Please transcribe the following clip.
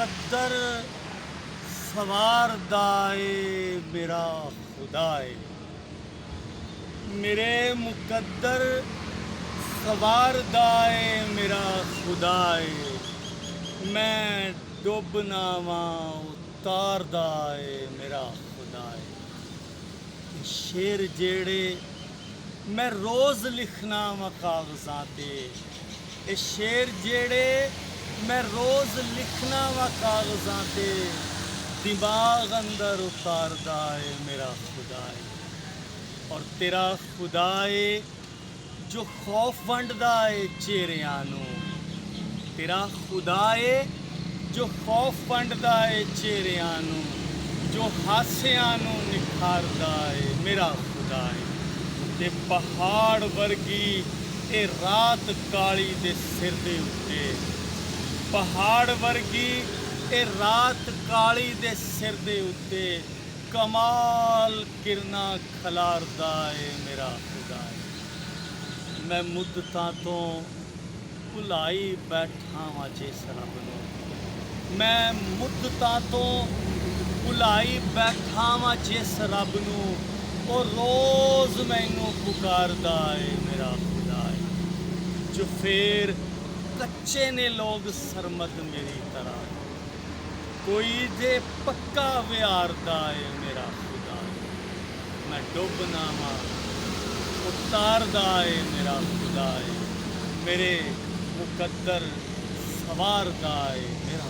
मुकद्दर सवारदा ए मेरा खुदा ए। मेरे मुकद्दर सवारदा ए मेरा खुदा ए। मैं डुबना वां उतारदा ए मेरा खुदा ए। शेर जेड़े मैं रोज़ लिखना वा कागज़ां ते, ये शेर जेड़े मैं रोज़ लिखना वा कागज़ां ते, दिमाग अंदर उतारदा है मेरा खुदा है। और तेरा खुदा है जो खौफ वंडदा है चेहरियां नूं, तेरा खुदा है जो खौफ वंडदा है चेहरियां नूं, जो हासियां नूं निखारदा है मेरा खुदा है। ते पहाड़ वर्गी ए रात काली दे सिर दे उत्ते, पहाड़ वर्गी ए रात काली दे सिर दे उत्ते, कमाल किरना खलारदा है मेरा खुदा है। मैं मुद्दतां तो भुलाई बैठा वां जिस रब नूं, मैं मुद्दतां तो भुलाई बैठा वां जिस रब नूं, और रोज़ मैनू पुकारदा है मेरा खुदा है। जो फिर कच्चे ने लोग सरमद मेरी तरह, कोई जे पक्का व्यारदा है मेरा खुदा है। मैं डुबना वां उतारदा है मेरा खुदा है। मेरे मुकद्दर सवारदा है मेरा